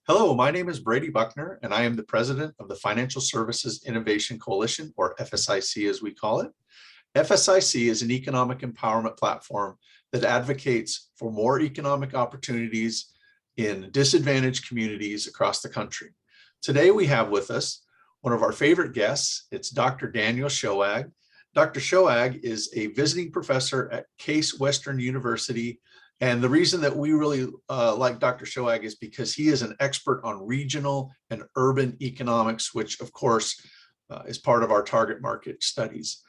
Hello, my name is Brady Buckner, and I am the president of the Financial Services Innovation Coalition, or FSIC as we call it. FSIC is an economic empowerment platform that advocates for more economic opportunities in disadvantaged communities across the country. Today we have with us one of our favorite guests. It's Dr. Daniel Shoag. Dr. Shoag is a visiting professor at Case Western University. And the reason that we really like Dr. Shoag is because he is an expert on regional and urban economics, which of course is part of our target market studies.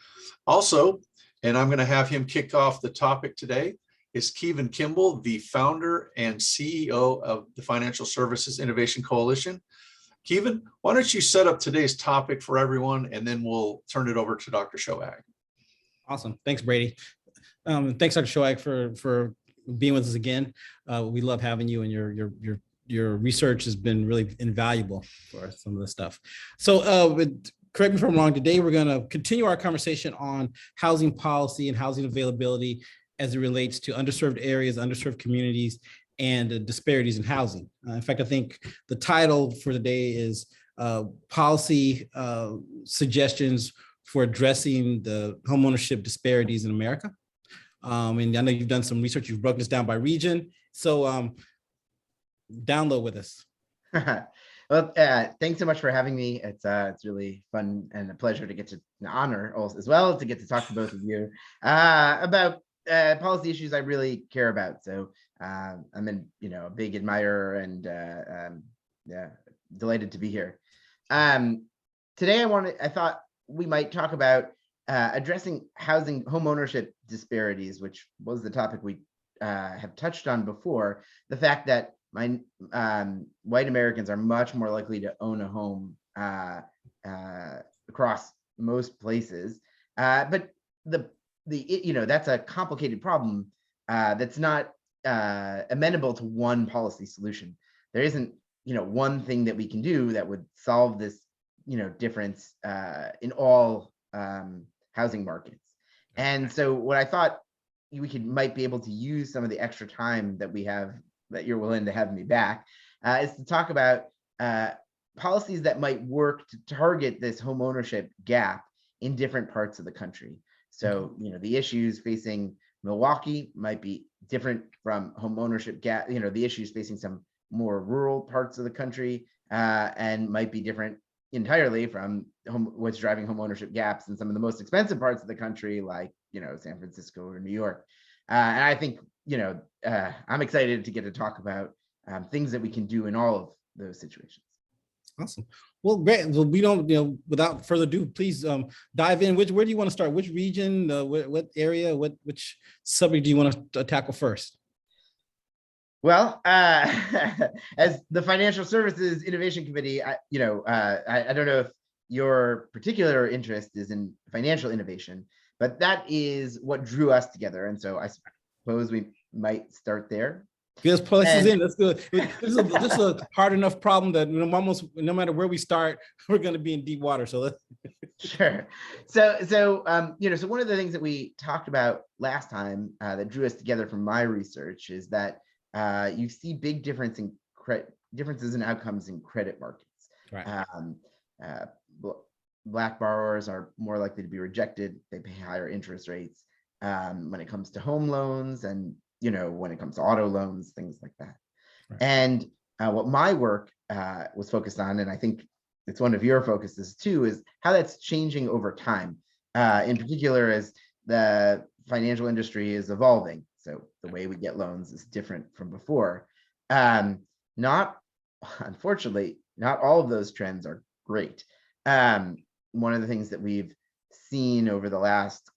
Also, and I'm going to have him kick off the topic today, is Kevin Kimball, the founder and CEO of the Financial Services Innovation Coalition. Kevin, why don't you set up today's topic for everyone, and then we'll turn it over to Dr. Shoag. Awesome. Thanks, Brady. Thanks, Dr. Shoag, for being with us again. We love having you, and your research has been really invaluable for some of this stuff. So correct me if I'm wrong, today we're going to continue our conversation on housing policy and housing availability as it relates to underserved areas, underserved communities, and disparities in housing. In fact, I think the title for today is Policy Suggestions for Addressing the Homeownership Disparities in America. And I know you've done some research, you've broken this down by region. So download with us. Well, thanks so much for having me. It's really fun and a pleasure to get to an honor also, as well to get to talk to both of you about policy issues I really care about. So I'm a big admirer and delighted to be here. Today I thought we might talk about addressing housing homeownership disparities, which was the topic we have touched on before. The fact that white Americans are much more likely to own a home across most places, but that's a complicated problem that's not amenable to one policy solution. There isn't one thing that we can do that would solve this difference in all housing markets. And so what I thought we might be able to use some of the extra time that we have, that you're willing to have me back, is to talk about policies that might work to target this homeownership gap in different parts of the country. So, the issues facing Milwaukee might be different from homeownership gap, the issues facing some more rural parts of the country and might be different entirely from what's driving homeownership gaps in some of the most expensive parts of the country, like San Francisco or New York. And I think I'm excited to get to talk about things that we can do in all of those situations. Awesome. Well, great. Well, we don't, without further ado, please dive in. Where do you want to start? Which region? What area? Which subject do you want to tackle first? Well, as the Financial Services Innovation Committee, I don't know if your particular interest is in financial innovation, but that is what drew us together. And so I suppose we might start there. Get us places in. That's good. This is a hard enough problem that almost no matter where we start, we're going to be in deep water. So let's sure. So one of the things that we talked about last time that drew us together from my research is that you see big differences in outcomes in credit markets. Right. Black borrowers are more likely to be rejected. They pay higher interest rates when it comes to home loans and when it comes to auto loans, things like that. Right. And what my work was focused on, and I think it's one of your focuses too, is how that's changing over time. In particular, as the financial industry is evolving. So the way we get loans is different from before. Unfortunately, not all of those trends are great. One of the things that we've seen over the last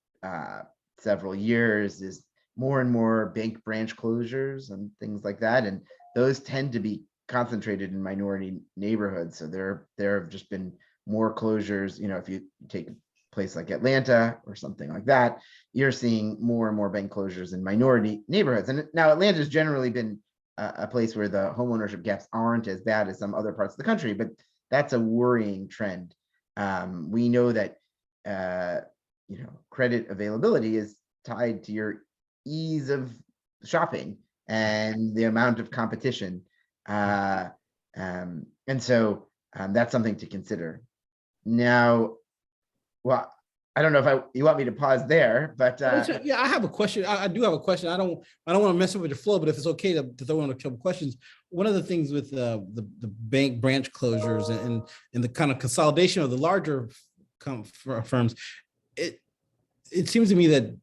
several years is more and more bank branch closures and things like that. And those tend to be concentrated in minority neighborhoods. So there have just been more closures. If you take a place like Atlanta or something like that, you're seeing more and more bank closures in minority neighborhoods. And now Atlanta's generally been a place where the homeownership gaps aren't as bad as some other parts of the country, but that's a worrying trend. We know that credit availability is tied to your ease of shopping and the amount of competition And so that's something to consider. Now, well, I don't know if you want me to pause there, but yeah, I have a question. I do have a question. I don't want to mess up with your flow, but if it's okay to throw in a couple questions. One of the things with the bank branch closures and the kind of consolidation of the larger firms, it seems to me that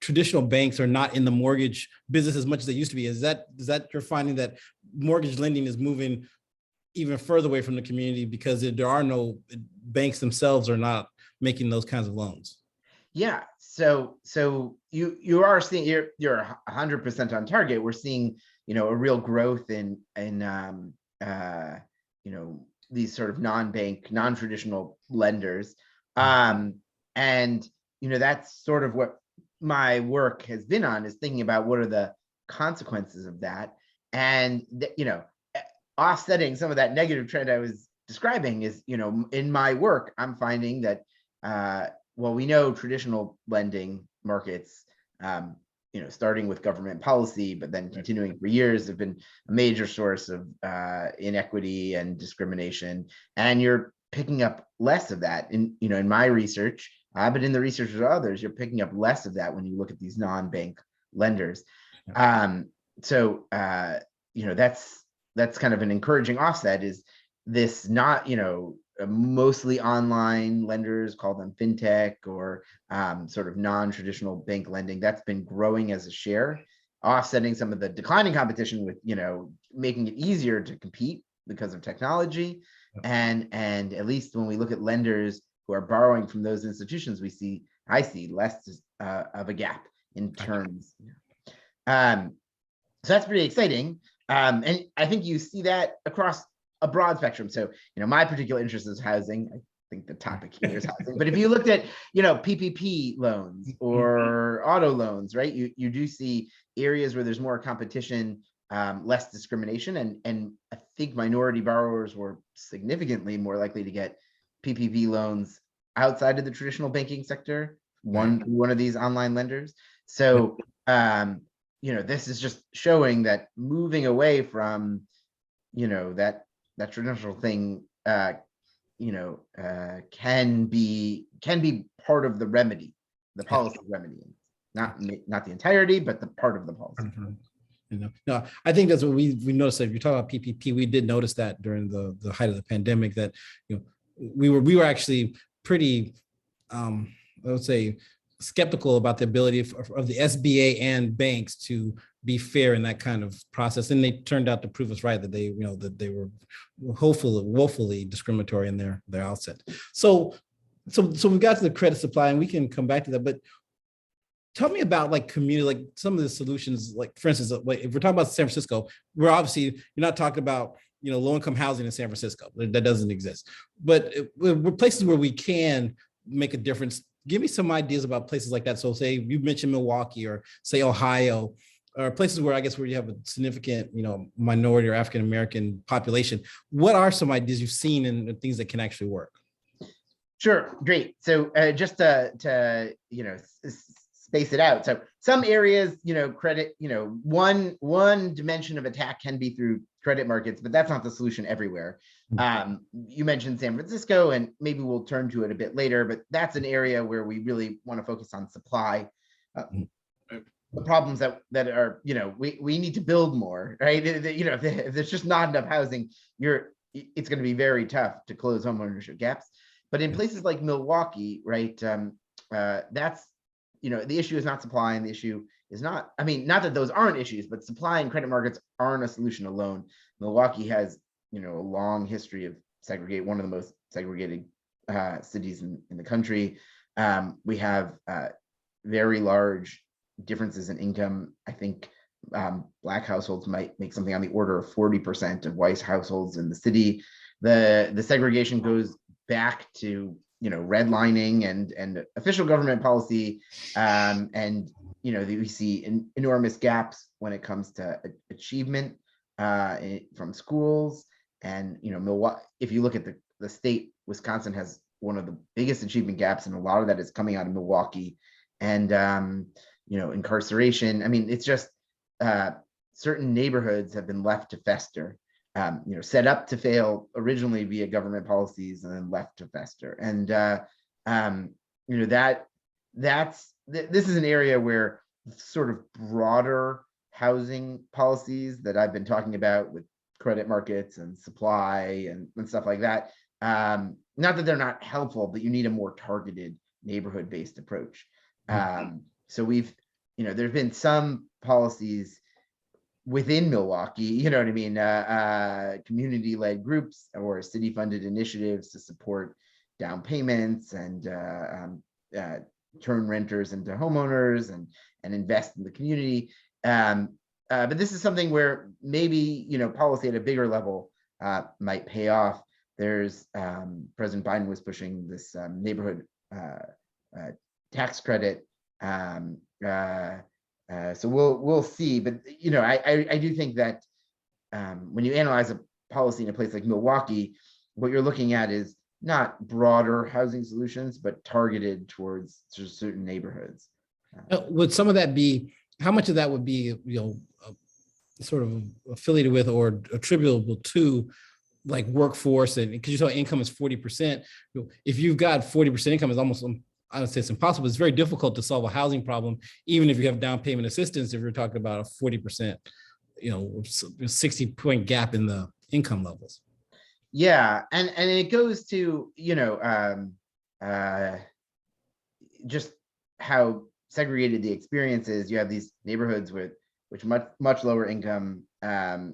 traditional banks are not in the mortgage business as much as they used to be. Is that you're finding that mortgage lending is moving even further away from the community because there are no banks themselves are not making those kinds of loans? Yeah, so you are seeing, you're 100% on target. We're seeing, a real growth in these sort of non-bank, non-traditional lenders, and that's sort of what my work has been on, is thinking about what are the consequences of that, and offsetting some of that negative trend I was describing is, in my work, I'm finding that well, we know traditional lending markets, starting with government policy, but then continuing for years, have been a major source of inequity and discrimination. And you're picking up less of that in my research, but in the research of others, you're picking up less of that when you look at these non-bank lenders. So that's kind of an encouraging offset, is this not, mostly online lenders, call them fintech, or sort of non-traditional bank lending, that's been growing as a share, offsetting some of the declining competition with, making it easier to compete because of technology. And at least when we look at lenders who are borrowing from those institutions, I see less of a gap in terms. So that's pretty exciting. And I think you see that across a broad spectrum. So, my particular interest is housing. I think the topic here is housing. But if you looked at, PPP loans or auto loans, right, you do see areas where there's more competition, less discrimination, and I think minority borrowers were significantly more likely to get PPP loans outside of the traditional banking sector, one of these online lenders. So, this is just showing that moving away from, that traditional thing, can be part of the remedy, the policy remedy, not the entirety, but the part of the policy. No, I think that's what we noticed. That if you talk about PPP, we did notice that during the height of the pandemic, that we were actually pretty, I would say, skeptical about the ability of the SBA and banks to be fair in that kind of process, and they turned out to prove us right, that they were woefully discriminatory in their outset. So we've got to the credit supply, and we can come back to that. But tell me about community, some of the solutions. For instance, if we're talking about San Francisco, we're obviously, you're not talking about low-income housing in San Francisco. That doesn't exist. But we're places where we can make a difference. Give me some ideas about places like that. So say you mentioned Milwaukee, or say Ohio, or places where you have a significant, minority or African-American population. What are some ideas you've seen and things that can actually work? Sure, great. So just to space it out. So some areas, credit, one dimension of attack can be through credit markets, but that's not the solution everywhere. You mentioned San Francisco, and maybe we'll turn to it a bit later, but that's an area where we really want to focus on supply. The problems that are, we need to build more, right? If there's just not enough housing, it's going to be very tough to close homeownership gaps. But in places like Milwaukee, right, that's, the issue is not supply, and the issue is not, not that those aren't issues, but supply and credit markets aren't a solution alone. Milwaukee has, a long history of one of the most segregated cities in the country. We have very large differences in income. I think Black households might make something on the order of 40% of white households in the city. The segregation goes back to redlining and official government policy, and we see enormous gaps when it comes to achievement from schools. And Milwaukee, if you look at the state, Wisconsin has one of the biggest achievement gaps, and a lot of that is coming out of Milwaukee. And incarceration. It's just certain neighborhoods have been left to fester. set up to fail originally via government policies and then left to fester. And this is an area where sort of broader housing policies that I've been talking about with credit markets and supply and stuff like that. Not that they're not helpful, but you need a more targeted neighborhood-based approach. So there's been some policies within Milwaukee, you know what I mean, community-led groups or city-funded initiatives to support down payments and turn renters into homeowners and invest in the community. But this is something where maybe, policy at a bigger level might pay off. There's President Biden was pushing this neighborhood tax credit. So we'll see. But, I do think that when you analyze a policy in a place like Milwaukee, what you're looking at is not broader housing solutions, but targeted towards certain neighborhoods. Would some of that be, how much of that would be, sort of affiliated with or attributable to like workforce? And because you saw income is 40%, if you've got 40% income, is almost, I don't say it's impossible. It's very difficult to solve a housing problem, even if you have down payment assistance. If you're talking about a 40%, 60-point gap in the income levels. Yeah, and it goes to just how segregated the experience is. You have these neighborhoods with which much lower income, much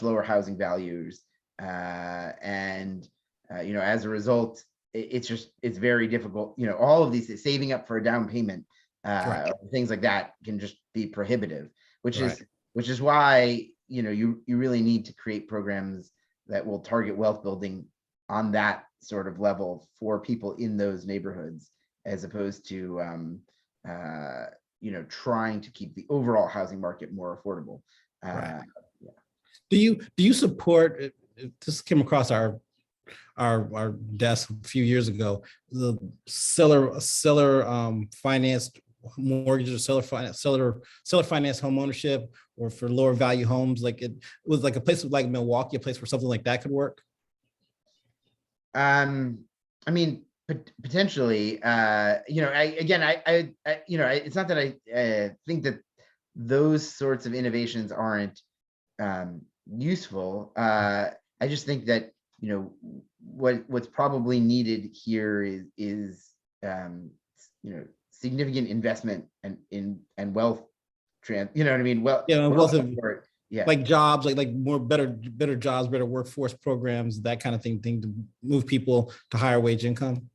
lower housing values, and as a result, it's very difficult. All of these, saving up for a down payment, Right. things like that can just be prohibitive, which Right. is why you really need to create programs that will target wealth building on that sort of level for people in those neighborhoods, as opposed to trying to keep the overall housing market more affordable. Right. Do you support? This came across our desk a few years ago. The seller financed mortgages, or seller finance home ownership, or for lower value homes. Like it was like a place like Milwaukee, a place where something like that could work. I mean, potentially. It's not that I think that those sorts of innovations aren't useful. I just think that what's probably needed here is significant investment and wealth Wealth of, support. Yeah, like jobs, like more better jobs, better workforce programs, that kind of thing to move people to higher wage income.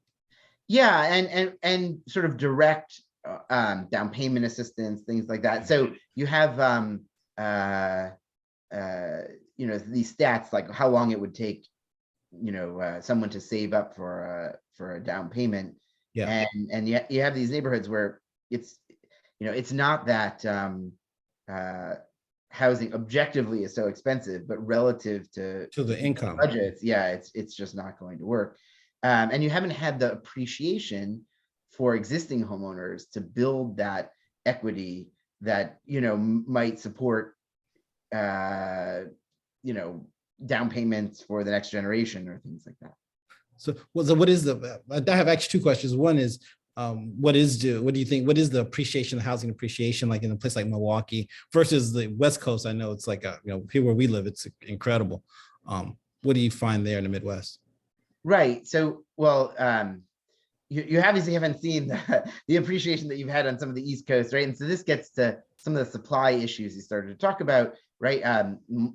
Yeah, and sort of direct down payment assistance, things like that. So you have these stats like how long it would take someone to save up for a down payment. Yeah. And yet you have these neighborhoods where it's not that housing objectively is so expensive, but relative to the income budgets, it's just not going to work. And you haven't had the appreciation for existing homeowners to build that equity that might support down payments for the next generation or things like that. So what is I have actually two questions. One is, what do you think, what is the appreciation, the housing appreciation like in a place like Milwaukee versus the West Coast? I know it's like, here where we live, it's incredible. What do you find there in the Midwest? Right. So, well, you obviously haven't seen the appreciation that you've had on some of the East Coast, right? And so this gets to some of the supply issues you started to talk about, right?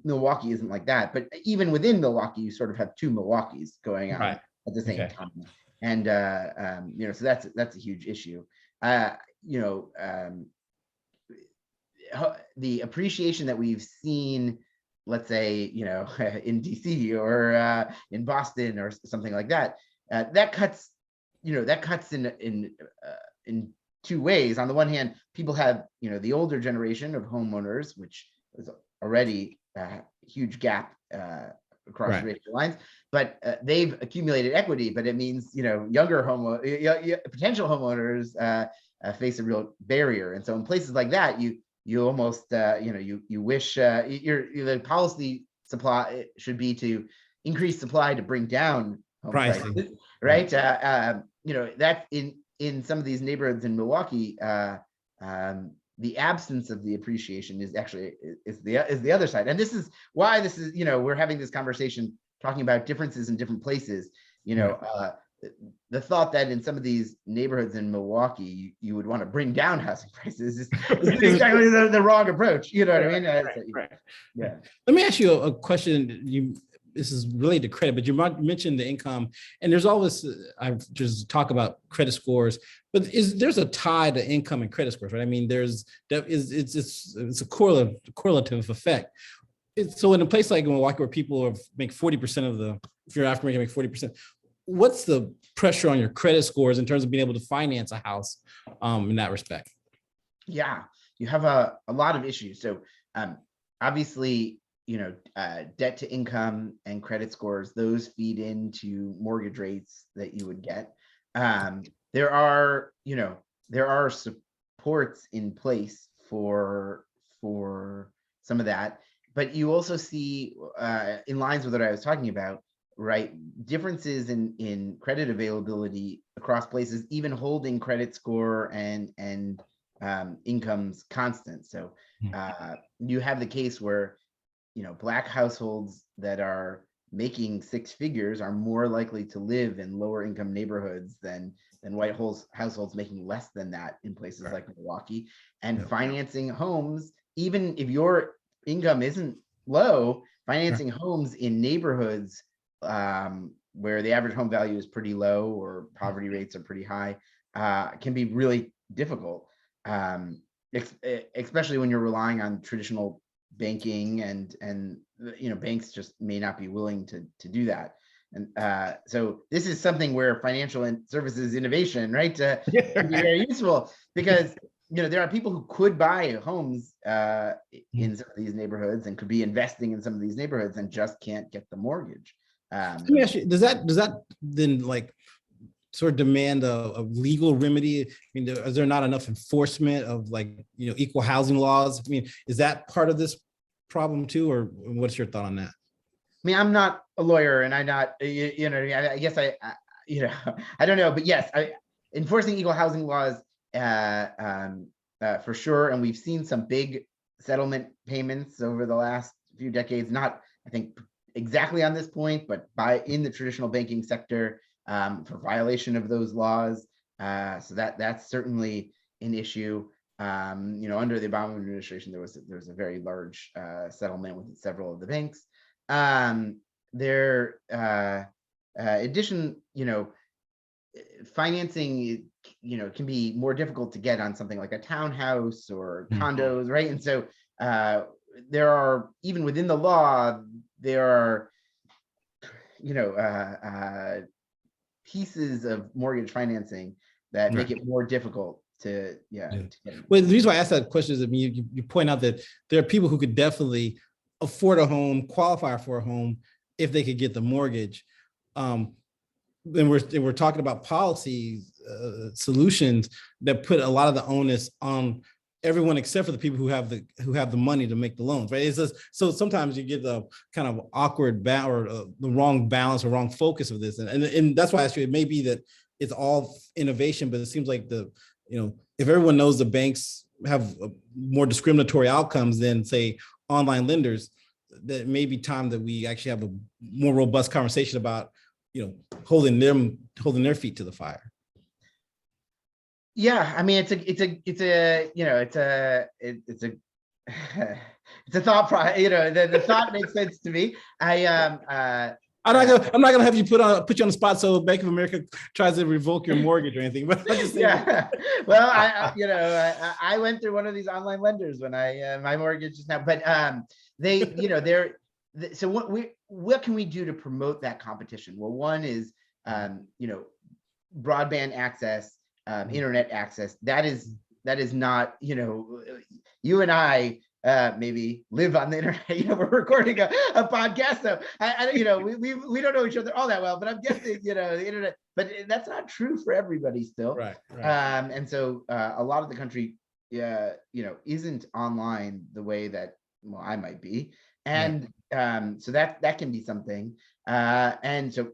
Milwaukee isn't like that, but even within Milwaukee, you sort of have two Milwaukees going on at the same time. And, so that's a huge issue. The appreciation that we've seen, let's say, in DC or in Boston or something like that, that cuts in two ways. On the one hand, people have, the older generation of homeowners, which is already a huge gap across racial lines, but they've accumulated equity. But it means, younger potential homeowners face a real barrier. And so in places like that, you you almost, you wish the policy supply should be to increase supply to bring down home Pricing. prices, right? That's in some of these neighborhoods in Milwaukee, the absence of the appreciation is actually is the other side. And this is why we're having this conversation talking about differences in different places. The thought that in some of these neighborhoods in Milwaukee, you would want to bring down housing prices is exactly the wrong approach. You know what I mean? Right. Yeah. Let me ask you a question. This is related to credit, but you mentioned the income, and there's always I just talk about credit scores, but there's a tie to income and credit scores, right? I mean, it's a correlative effect. So in a place like Milwaukee, where people make 40% if you're African American, make 40%. What's the pressure on your credit scores in terms of being able to finance a house in that respect? Yeah, you have a lot of issues. So obviously, debt to income and credit scores, those feed into mortgage rates that you would get. There are supports in place for some of that, but you also see in lines with what I was talking about, right? Differences in credit availability across places, even holding credit score and incomes constant. So you have the case where Black households that are making six figures are more likely to live in lower income neighborhoods than white households making less than that in places like Milwaukee. And financing homes, even if your income isn't low, financing homes in neighborhoods where the average home value is pretty low or poverty rates are pretty high can be really difficult, especially when you're relying on traditional banking and banks just may not be willing to do that. And so this is something where financial and services innovation, right, can be very useful, because there are people who could buy homes in some of these neighborhoods and could be investing in some of these neighborhoods and just can't get the mortgage. Let me ask you, does that then sort of demand a legal remedy? I mean, is there not enough enforcement of equal housing laws? I mean, is that part of this problem too, or what's your thought on that? I mean, I'm not a lawyer, and I'm not, I guess I don't know, but yes, enforcing equal housing laws for sure. And we've seen some big settlement payments over the last few decades, not, I think, exactly on this point, but in the traditional banking sector for violation of those laws. So that's certainly an issue. Under the Obama administration, there was a very large settlement with several of the banks. Addition, financing, can be more difficult to get on something like a townhouse or condos, right? And so there are, even within the law, there are, pieces of mortgage financing that make it more difficult to get. Well, the reason why I asked that question is, I mean, you point out that there are people who could definitely afford a home, qualify for a home if they could get the mortgage. Then we're talking about policy solutions that put a lot of the onus on everyone except for the people who have the money to make the loans, right? It's just, so sometimes you get the kind of awkward or the wrong balance or wrong focus of this, and that's why I asked you. It may be that it's all innovation, but it seems like if everyone knows the banks have more discriminatory outcomes than, say, online lenders, that may be time that we actually have a more robust conversation about holding their feet to the fire. Yeah, I mean, it's a thought process. The thought makes sense to me. I'm not gonna have you put you on the spot so Bank of America tries to revoke your mortgage or anything. But I just well, I went through one of these online lenders when my mortgage is now. But so what can we do to promote that competition? Well, one is broadband access, internet access. That is not, you and I maybe live on the internet. We're recording a podcast, so we don't know each other all that well, but I'm guessing the internet, but that's not true for everybody still. Right. And so a lot of the country yeah, isn't online the way that, well, I might be. Right. And so that can be something. And so,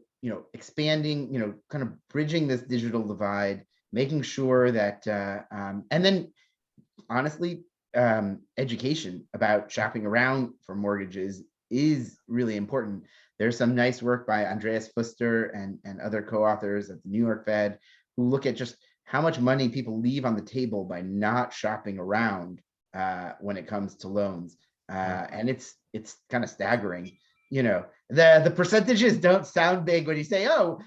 expanding, kind of bridging this digital divide, making sure that, and then honestly, education about shopping around for mortgages is really important. There's some nice work by Andreas Fuster and other co-authors at the New York Fed who look at just how much money people leave on the table by not shopping around when it comes to loans. And it's kind of staggering. The percentages don't sound big when you say, oh,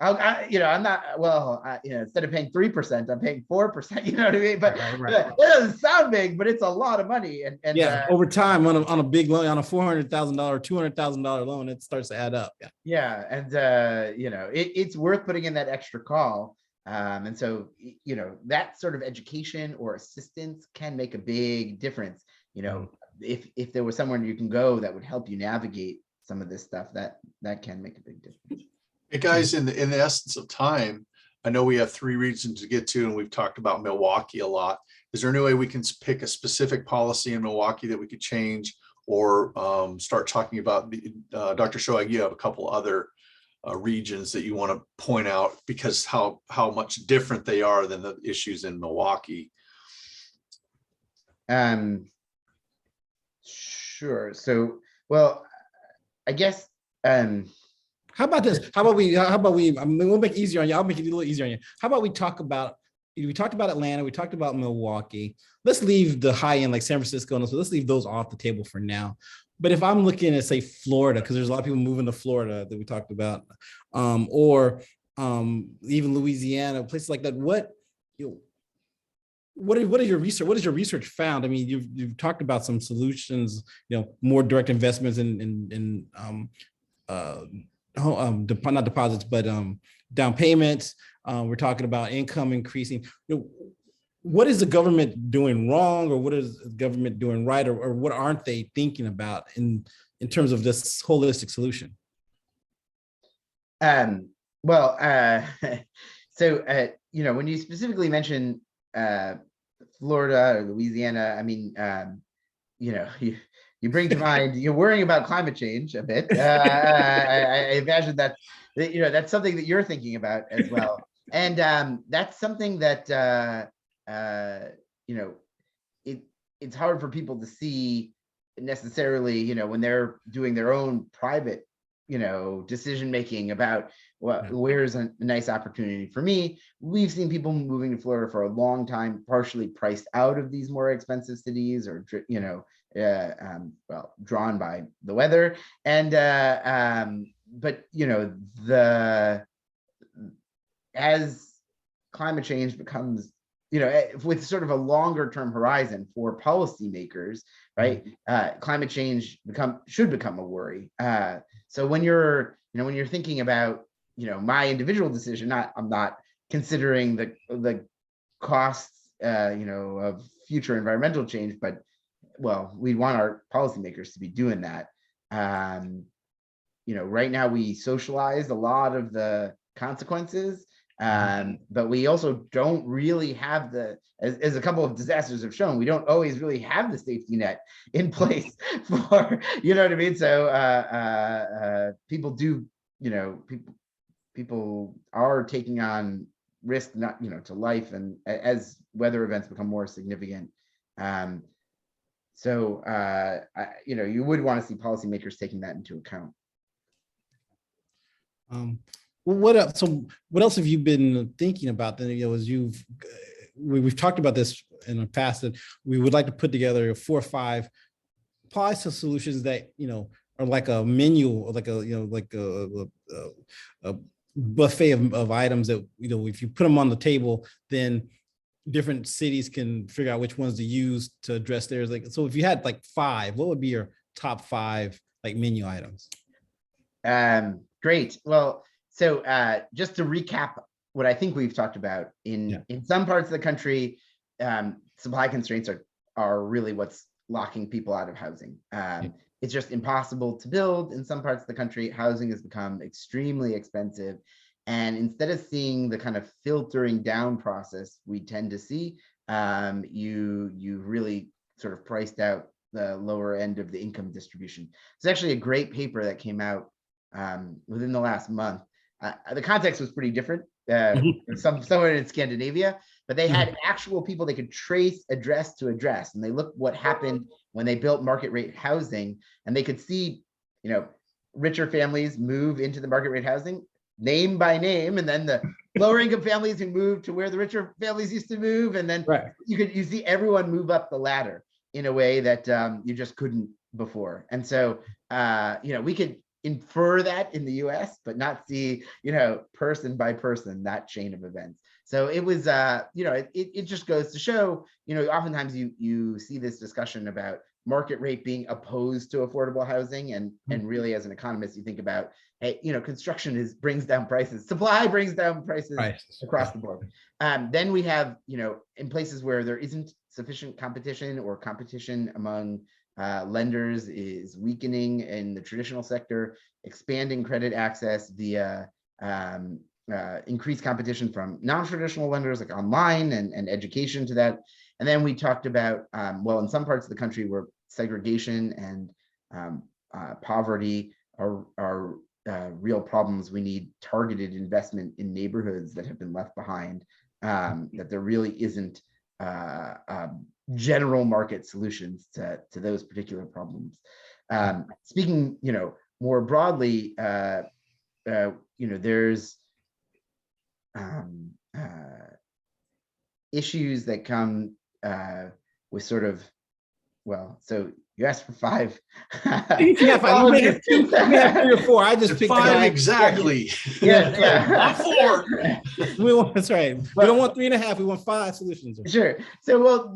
I'm not, well, instead of paying 3%, I'm paying 4%, you know what I mean? But Right. it doesn't sound big, but it's a lot of money. And Yeah, over time on a big loan, on a $400,000 or $200,000 loan, it starts to add up. Yeah. Yeah, and it's worth putting in that extra call. And so, that sort of education or assistance can make a big difference. If there was somewhere you can go that would help you navigate some of this stuff, that can make a big difference. Hey guys, in the essence of time, I know we have 3 regions to get to, and we've talked about Milwaukee a lot. Is there any way we can pick a specific policy in Milwaukee that we could change, or start talking about Dr. Shoag, you have a couple other regions that you want to point out because how much different they are than the issues in Milwaukee. Sure. So, well, I guess, How about this? How about we, I mean, we'll make it easier on you. I'll make it a little easier on you. How about we talked about Atlanta, we talked about Milwaukee. Let's leave the high end like San Francisco. And so let's leave those off the table for now. But if I'm looking at, say, Florida, because there's a lot of people moving to Florida that we talked about, or even Louisiana, places like that, what is your research? What has your research found? I mean, you've talked about some solutions, more direct investments in not deposits, but down payments. We're talking about income increasing. What is the government doing wrong, or what is the government doing right, or what aren't they thinking about in terms of this holistic solution? Well, so when you specifically mention Florida or Louisiana, I mean, you bring to mind, you're worrying about climate change a bit. I imagine that that's something that you're thinking about as well, and that's something that it's hard for people to see necessarily, when they're doing their own private, decision making about where's a nice opportunity for me. We've seen people moving to Florida for a long time, partially priced out of these more expensive cities, or drawn by the weather. And but as climate change becomes, with sort of a longer term horizon for policymakers, right? Climate change should become a worry. So when you're thinking about, my individual decision, I'm not considering the costs, of future environmental change, but we want our policymakers to be doing that. Right now we socialize a lot of the consequences, but we also don't really have as a couple of disasters have shown, we don't always really have the safety net in place for, you know what I mean? So people do, people are taking on risk, not, to life, and as weather events become more significant. So you would want to see policymakers taking that into account. What else? So what else have you been thinking about then? As we've talked about this in the past, that we would like to put together 4 or 5 policy solutions that are like a menu, like a buffet of items that if you put them on the table, then different cities can figure out which ones to use to address theirs. Like, so if you had like 5, what would be your top 5 like menu items? Great. Well, so just to recap what I think we've talked about, in some parts of the country, supply constraints are really what's locking people out of housing. It's just impossible to build in some parts of the country. Housing has become extremely expensive. And instead of seeing the kind of filtering down process we tend to see, you really sort of priced out the lower end of the income distribution. It's actually a great paper that came out within the last month. The context was pretty different. Somewhere in Scandinavia, but they had actual people they could trace address to address, and they looked what happened when they built market rate housing, and they could see, richer families move into the market rate housing name by name, and then the lower income families who moved to where the richer families used to move, and then you see everyone move up the ladder in a way that you just couldn't before. And so we could infer that in the US, but not see, person by person, that chain of events. So it was, it just goes to show, oftentimes you see this discussion about market rate being opposed to affordable housing. And really, as an economist, you think about, hey, construction brings down prices, supply brings down prices across the board. Then we have, in places where there isn't sufficient competition, or competition among lenders is weakening in the traditional sector, expanding credit access via increased competition from non-traditional lenders like online and education to that. And then we talked about, in some parts of the country where segregation and poverty are real problems, we need targeted investment in neighborhoods that have been left behind, that there really isn't general market solutions to those particular problems. Speaking, more broadly, there's issues that come with sort of, so you asked for 5. You can have 3 or 4. I just picked 5 exactly. Yeah. 4. That's right. We don't want 3.5. We want 5 solutions. Sure. So, one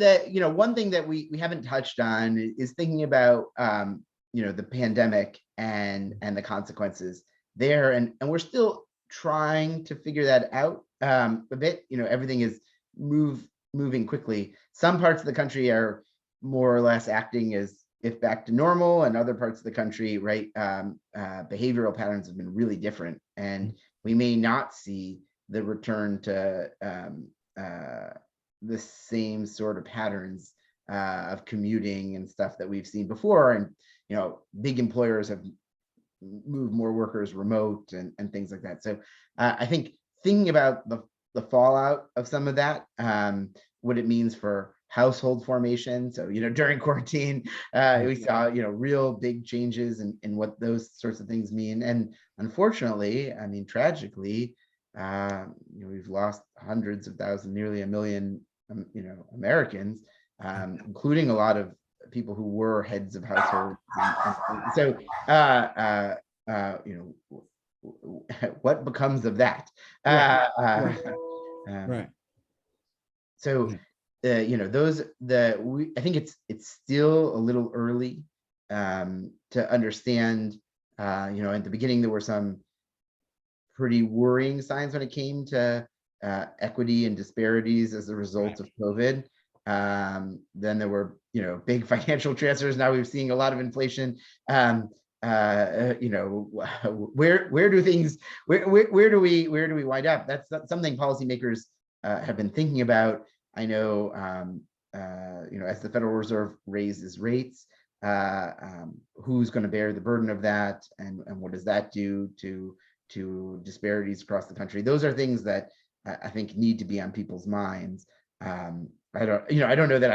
thing that we haven't touched on is thinking about, the pandemic and the consequences there, and we're still trying to figure that out a bit. Everything is moving quickly. Some parts of the country are more or less acting as if back to normal, and other parts of the country, behavioral patterns have been really different, and we may not see the return to the same sort of patterns of commuting and stuff that we've seen before. And big employers have moved more workers remote and things like that. So I think thinking about the fallout of some of that, what it means for household formation. So, during quarantine, we saw, real big changes in what those sorts of things mean. And unfortunately, tragically, we've lost hundreds of thousands, nearly 1 million, Americans, including a lot of people who were heads of households. So, what becomes of that? Right. So, I think it's still a little early to understand. At the beginning, there were some pretty worrying signs when it came to equity and disparities as a result of COVID. Then there were, big financial transfers. Now we're seeing a lot of inflation. Where do we wind up? That's something policymakers have been thinking about. I know, as the Federal Reserve raises rates, who's going to bear the burden of that, and what does that do to disparities across the country? Those are things that I think need to be on people's minds. I don't know that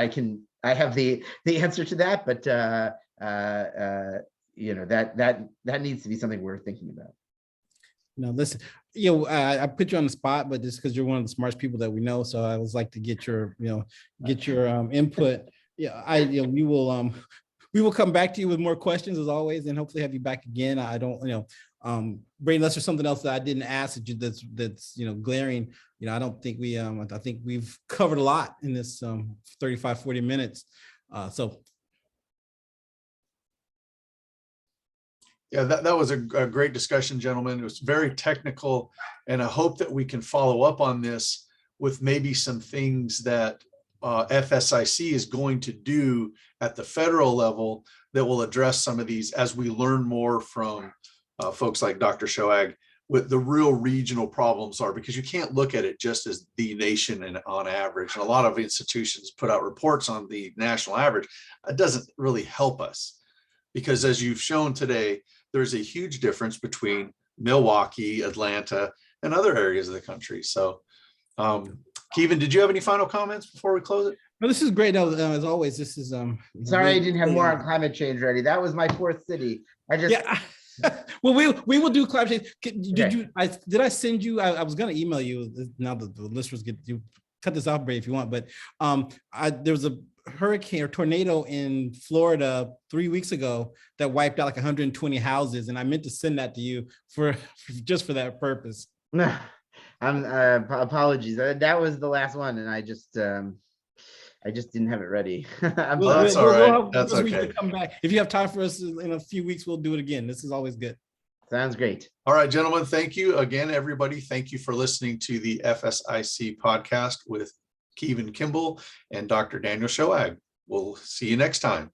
I have the answer to that, but that needs to be something we're thinking about. No, listen, I put you on the spot, but just because you're one of the smartest people that we know, so I always like to get your input. We will come back to you with more questions as always, and hopefully have you back again. I don't, Brady, unless there's something else that I didn't ask that's glaring. I don't think I think we've covered a lot in this 35-40 minutes. Yeah, that was a great discussion, gentlemen. It was very technical, and I hope that we can follow up on this with maybe some things that FSIC is going to do at the federal level that will address some of these as we learn more from folks like Dr. Shoag. what the real regional problems are, because you can't look at it just as the nation and on average. And a lot of institutions put out reports on the national average. It doesn't really help us, because as you've shown today, there's a huge difference between Milwaukee, Atlanta, and other areas of the country. So, Kevin, did you have any final comments before we close it? No, this is great. As always, this is Sorry, I didn't have more on climate change ready. That was my fourth city. I just well, we will do climate change. Did I send you? I was going to email you. Now the listeners get you cut this off, Brady, if you want. But there was a hurricane or tornado in Florida 3 weeks ago that wiped out like 120 houses, and I meant to send that to you for just for that purpose. Apologies. That was the last one, and I just didn't have it ready. That's all right. That's okay. Come back. If you have time for us in a few weeks, we'll do it again. This is always good. Sounds great. All right, gentlemen. Thank you again, everybody. Thank you for listening to the FSIC podcast with Kevin Kimball and Dr. Daniel Shoag. We'll see you next time.